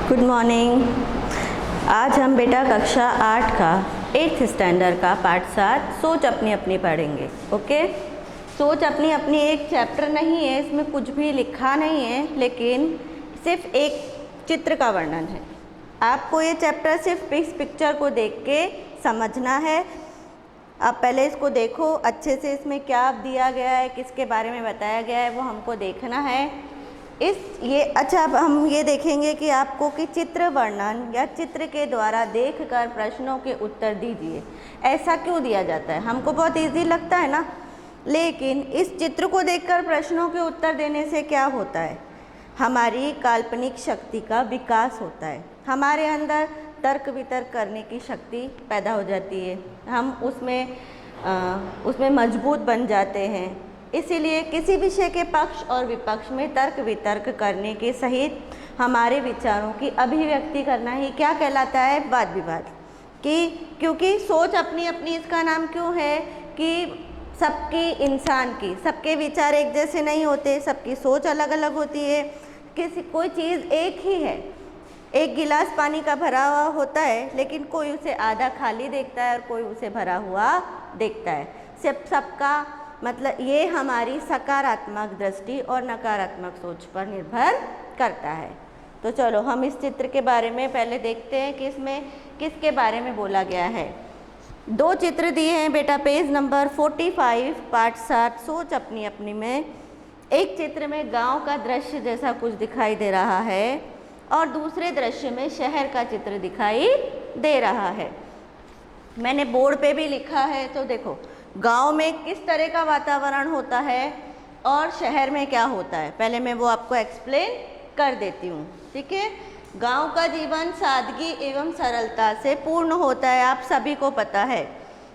Good morning. आज हम बेटा कक्षा 8 का 8th स्टैंडर्ड का पाठ 7 सोच अपनी अपनी पढ़ेंगे। ओके, सोच अपनी अपनी एक चैप्टर नहीं है, इसमें कुछ भी लिखा नहीं है, लेकिन सिर्फ एक चित्र का वर्णन है। आपको ये चैप्टर सिर्फ इस पिक्चर को देख के समझना है। आप पहले इसको देखो अच्छे से, इसमें क्या दिया गया है, किसके बारे में बताया गया है, वो हमको देखना है। अच्छा, अब हम ये देखेंगे कि आपको कि चित्र वर्णन या चित्र के द्वारा देखकर प्रश्नों के उत्तर दीजिए। ऐसा क्यों दिया जाता है? हमको बहुत इजी लगता है ना, लेकिन इस चित्र को देखकर प्रश्नों के उत्तर देने से क्या होता है? हमारी काल्पनिक शक्ति का विकास होता है, हमारे अंदर तर्क वितर्क करने की शक्ति पैदा हो जाती है, हम उसमें मजबूत बन जाते हैं। इसीलिए किसी विषय के पक्ष और विपक्ष में तर्क वितर्क करने के सहित हमारे विचारों की अभिव्यक्ति करना ही क्या कहलाता है? वाद विवाद। क्योंकि सोच अपनी अपनी इसका नाम क्यों है कि सबके विचार एक जैसे नहीं होते, सबकी सोच अलग अलग होती है। कोई चीज़ एक ही है, एक गिलास पानी का भरा हुआ होता है, लेकिन कोई उसे आधा खाली देखता है और कोई उसे भरा हुआ देखता है। सबका मतलब ये हमारी सकारात्मक दृष्टि और नकारात्मक सोच पर निर्भर करता है। तो चलो हम इस चित्र के बारे में पहले देखते हैं कि इसमें किसके बारे में बोला गया है। 2 चित्र दिए हैं बेटा, पेज नंबर 45 पाठ 7 सोच अपनी अपनी में। एक चित्र में गांव का दृश्य जैसा कुछ दिखाई दे रहा है और दूसरे दृश्य में शहर का चित्र दिखाई दे रहा है। मैंने बोर्ड पे भी लिखा है, तो देखो गांव में किस तरह का वातावरण होता है और शहर में क्या होता है, पहले मैं वो आपको एक्सप्लेन कर देती हूँ। ठीक है, गांव का जीवन सादगी एवं सरलता से पूर्ण होता है, आप सभी को पता है।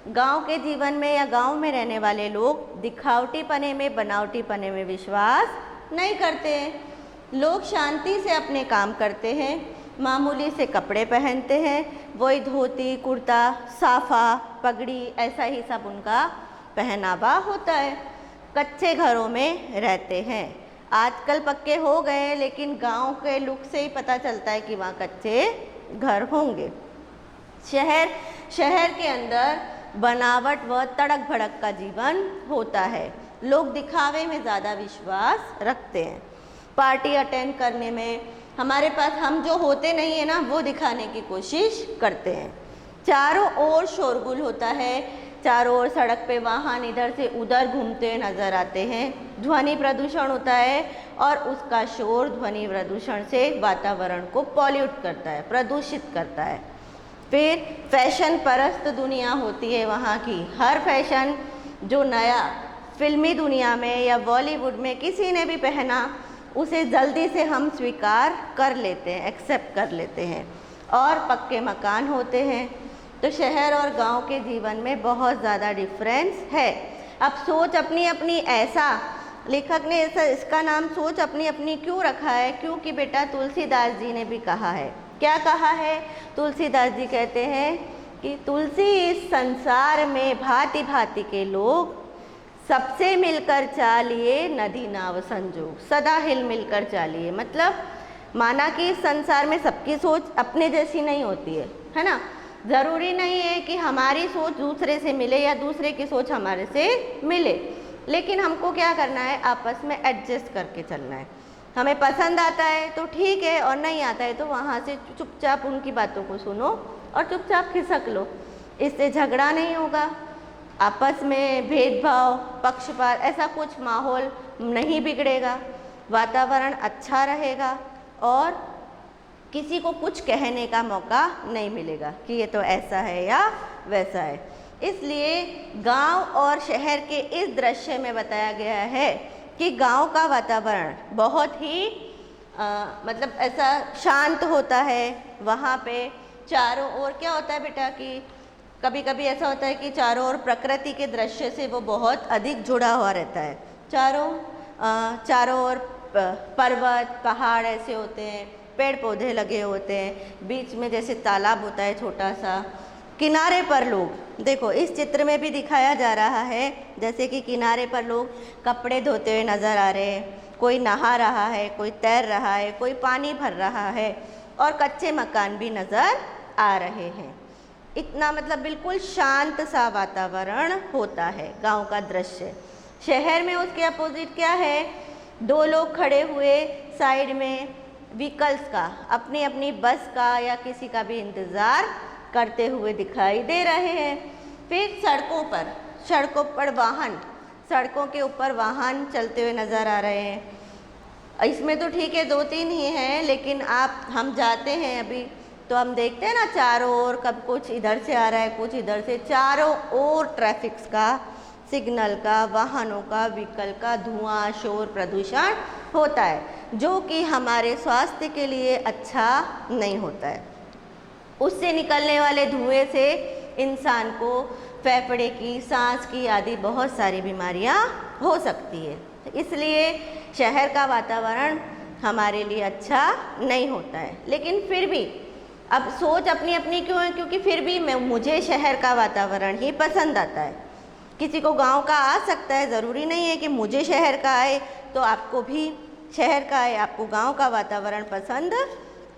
गांव के जीवन में या गांव में रहने वाले लोग दिखावटीपने में, बनावटीपने में विश्वास नहीं करते हैं। लोग शांति से अपने काम करते हैं, मामूली से कपड़े पहनते हैं, वही धोती कुर्ता साफा पगड़ी ऐसा ही सब उनका पहनावा होता है। कच्चे घरों में रहते हैं, आजकल पक्के हो गए हैं, लेकिन गांव के लुक से ही पता चलता है कि वहाँ कच्चे घर होंगे। शहर के अंदर बनावट व तड़क भड़क का जीवन होता है। लोग दिखावे में ज़्यादा विश्वास रखते हैं, पार्टी अटेंड करने में हमारे पास हम जो होते नहीं है ना, वो दिखाने की कोशिश करते हैं। चारों ओर शोरगुल होता है, चारों ओर सड़क पे वाहन इधर से उधर घूमते नजर आते हैं। ध्वनि प्रदूषण होता है और उसका शोर ध्वनि प्रदूषण से वातावरण को पॉल्यूट करता है, प्रदूषित करता है। फिर फैशन परस्त दुनिया होती है वहाँ की। हर फैशन जो नया फिल्मी दुनिया में या बॉलीवुड में किसी ने भी पहना, उसे जल्दी से हम स्वीकार कर लेते हैं, एक्सेप्ट कर लेते हैं। और पक्के मकान होते हैं। तो शहर और गांव के जीवन में बहुत ज़्यादा डिफरेंस है। अब सोच अपनी अपनी, ऐसा लेखक ने इसका नाम सोच अपनी अपनी क्यों रखा है? क्योंकि बेटा तुलसीदास जी ने भी कहा है। क्या कहा है? तुलसीदास जी कहते हैं कि तुलसी इस संसार में भांति भांति के लोग, सबसे मिलकर चालिए नदी नाव संजोग, सदा हिल मिलकर चालिए। मतलब माना कि इस संसार में सबकी सोच अपने जैसी नहीं होती है ना। ज़रूरी नहीं है कि हमारी सोच दूसरे से मिले या दूसरे की सोच हमारे से मिले, लेकिन हमको क्या करना है? आपस में एडजस्ट करके चलना है। हमें पसंद आता है तो ठीक है, और नहीं आता है तो वहाँ से चुपचाप उनकी बातों को सुनो और चुपचाप खिसक लो। इससे झगड़ा नहीं होगा, आपस में भेदभाव पक्षपात ऐसा कुछ माहौल नहीं बिगड़ेगा, वातावरण अच्छा रहेगा और किसी को कुछ कहने का मौका नहीं मिलेगा कि ये तो ऐसा है या वैसा है। इसलिए गांव और शहर के इस दृश्य में बताया गया है कि गांव का वातावरण बहुत ही मतलब ऐसा शांत होता है। वहाँ पे चारों ओर क्या होता है बेटा कि कभी कभी ऐसा होता है कि चारों ओर प्रकृति के दृश्य से वो बहुत अधिक जुड़ा हुआ रहता है। चारों ओर पर्वत पहाड़ ऐसे होते हैं, पेड़ पौधे लगे होते हैं, बीच में जैसे तालाब होता है छोटा सा, किनारे पर लोग, देखो इस चित्र में भी दिखाया जा रहा है जैसे कि किनारे पर लोग कपड़े धोते हुए नज़र आ रहे हैं, कोई नहा रहा है, कोई तैर रहा है, कोई पानी भर रहा है। और कच्चे मकान भी नज़र आ रहे हैं। इतना मतलब बिल्कुल शांत सा वातावरण होता है गांव का दृश्य। शहर में उसके अपोजिट क्या है, दो लोग खड़े हुए साइड में व्हीकल्स का, अपनी अपनी बस का या किसी का भी इंतज़ार करते हुए दिखाई दे रहे हैं। फिर सड़कों पर वाहन, सड़कों के ऊपर वाहन चलते हुए नज़र आ रहे हैं। इसमें तो ठीक है 2-3 ही हैं, लेकिन हम जाते हैं अभी तो हम देखते हैं ना चारों ओर, कब कुछ इधर से आ रहा है, कुछ इधर से, चारों ओर ट्रैफिक्स का, सिग्नल का, वाहनों का, व्हीकल का धुआं, शोर, प्रदूषण होता है, जो कि हमारे स्वास्थ्य के लिए अच्छा नहीं होता है। उससे निकलने वाले धुएं से इंसान को फेफड़े की, सांस की आदि बहुत सारी बीमारियां हो सकती है। इसलिए शहर का वातावरण हमारे लिए अच्छा नहीं होता है। लेकिन फिर भी अब सोच अपनी अपनी क्यों है, क्योंकि फिर भी मुझे शहर का वातावरण ही पसंद आता है। किसी को गांव का आ सकता है, ज़रूरी नहीं है कि मुझे शहर का आए तो आपको भी शहर का आए, आपको गांव का वातावरण पसंद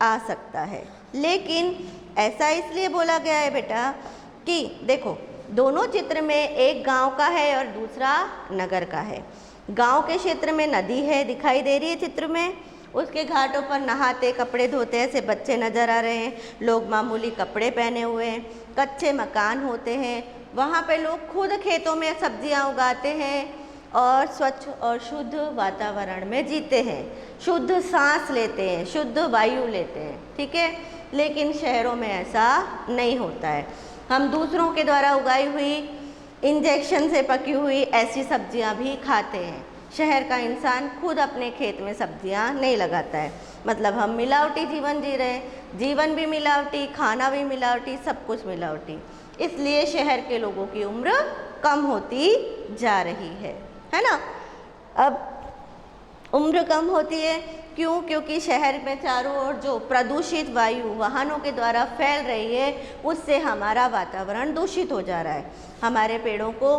आ सकता है। लेकिन ऐसा इसलिए बोला गया है बेटा कि देखो, दोनों चित्र में एक गांव का है और दूसरा नगर का है। गांव के क्षेत्र में नदी है, दिखाई दे रही है चित्र में, उसके घाटों पर नहाते, कपड़े धोते ऐसे बच्चे नज़र आ रहे हैं, लोग मामूली कपड़े पहने हुए हैं, कच्चे मकान होते हैं, वहाँ पे लोग खुद खेतों में सब्जियाँ उगाते हैं और स्वच्छ और शुद्ध वातावरण में जीते हैं, शुद्ध सांस लेते हैं, शुद्ध वायु लेते हैं, ठीक है। लेकिन शहरों में ऐसा नहीं होता है। हम दूसरों के द्वारा उगाई हुई, इंजेक्शन से पकी हुई ऐसी सब्जियां भी खाते हैं। शहर का इंसान खुद अपने खेत में सब्जियां नहीं लगाता है। मतलब हम मिलावटी जीवन जी रहे हैं, जीवन भी मिलावटी, खाना भी मिलावटी, सब कुछ मिलावटी। इसलिए शहर के लोगों की उम्र कम होती जा रही है ना। अब उम्र कम होती है क्यों? क्योंकि शहर में चारों ओर जो प्रदूषित वायु वाहनों के द्वारा फैल रही है, उससे हमारा वातावरण दूषित हो जा रहा है। हमारे पेड़ों को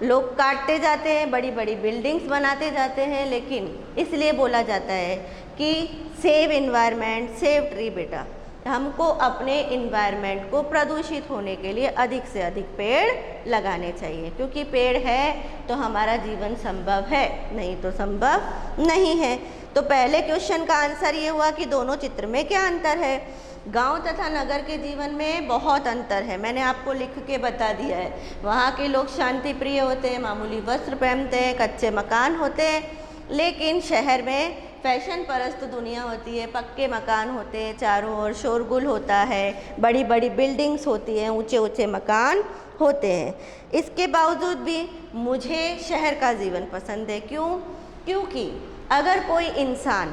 लोग काटते जाते हैं, बड़ी बड़ी बिल्डिंग्स बनाते जाते हैं, लेकिन इसलिए बोला जाता है कि सेव इन्वायरमेंट, सेव ट्री। बेटा, हमको अपने इन्वायरमेंट को प्रदूषित होने के लिए अधिक से अधिक पेड़ लगाने चाहिए, क्योंकि पेड़ है तो हमारा जीवन संभव है, नहीं तो संभव नहीं है। तो पहले क्वेश्चन का आंसर ये हुआ कि दोनों चित्र में क्या अंतर है। गांव तथा नगर के जीवन में बहुत अंतर है, मैंने आपको लिख के बता दिया है। वहाँ के लोग शांति प्रिय होते हैं, मामूली वस्त्र पहनते हैं, कच्चे मकान होते हैं। लेकिन शहर में फैशन परस्त दुनिया होती है, पक्के मकान होते हैं, चारों ओर शोरगुल होता है, बड़ी बड़ी बिल्डिंग्स होती हैं, ऊंचे ऊंचे मकान होते हैं। इसके बावजूद भी मुझे शहर का जीवन पसंद है। क्यों? क्योंकि अगर कोई इंसान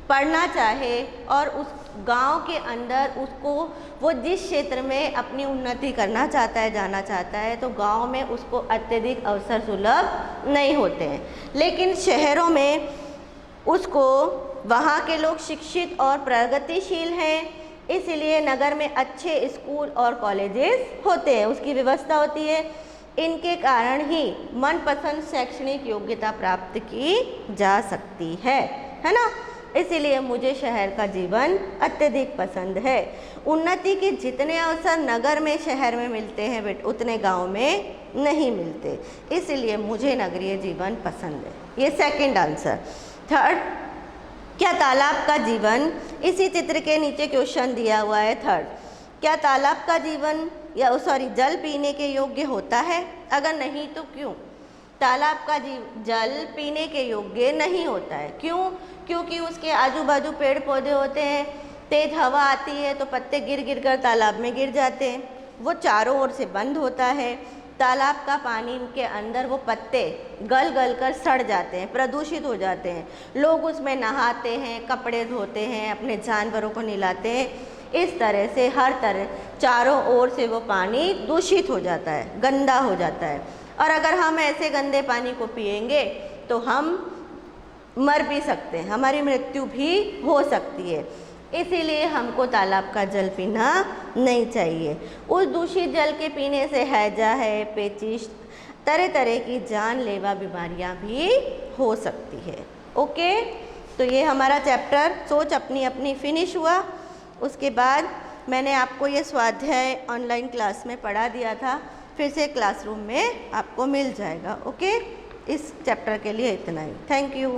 पढ़ना चाहे और उस गांव के अंदर उसको, वो जिस क्षेत्र में अपनी उन्नति करना चाहता है, जाना चाहता है, तो गांव में उसको अत्यधिक अवसर सुलभ नहीं होते हैं। लेकिन शहरों में उसको, वहाँ के लोग शिक्षित और प्रगतिशील हैं, इसलिए नगर में अच्छे स्कूल और कॉलेजेस होते हैं, उसकी व्यवस्था होती है। इनके कारण ही मनपसंद शैक्षणिक योग्यता प्राप्त की जा सकती है ना। इसीलिए मुझे शहर का जीवन अत्यधिक पसंद है। उन्नति के जितने अवसर नगर में, शहर में मिलते हैं बेटा, उतने गांव में नहीं मिलते, इसलिए मुझे नगरीय जीवन पसंद है। ये सेकंड आंसर। थर्ड, क्या तालाब का जीवन, इसी चित्र के नीचे क्वेश्चन दिया हुआ है थर्ड, क्या तालाब का जीवन जल पीने के योग्य होता है? अगर नहीं तो क्यों? तालाब का जल पीने के योग्य नहीं होता है। क्यों? क्योंकि उसके आजू बाजू पेड़ पौधे होते हैं, तेज हवा आती है तो पत्ते गिर गिर कर तालाब में गिर जाते हैं, वो चारों ओर से बंद होता है। तालाब का पानी के अंदर वो पत्ते गल गल कर सड़ जाते हैं, प्रदूषित हो जाते हैं। लोग उसमें नहाते हैं, कपड़े धोते हैं, अपने जानवरों को नहलाते हैं। इस तरह से हर तरह चारों ओर से वो पानी दूषित हो जाता है, गंदा हो जाता है। और अगर हम ऐसे गंदे पानी को पिएंगे तो हम मर भी सकते हैं, हमारी मृत्यु भी हो सकती है। इसीलिए हमको तालाब का जल पीना नहीं चाहिए। उस दूषित जल के पीने से हैजा है, पेचिश, तरह तरह की जानलेवा बीमारियां भी हो सकती है। ओके, तो ये हमारा चैप्टर सोच अपनी अपनी फिनिश हुआ। उसके बाद मैंने आपको ये स्वाध्याय ऑनलाइन क्लास में पढ़ा दिया था, फिर से क्लासरूम में आपको मिल जाएगा। ओके, इस चैप्टर के लिए इतना ही। Thank you.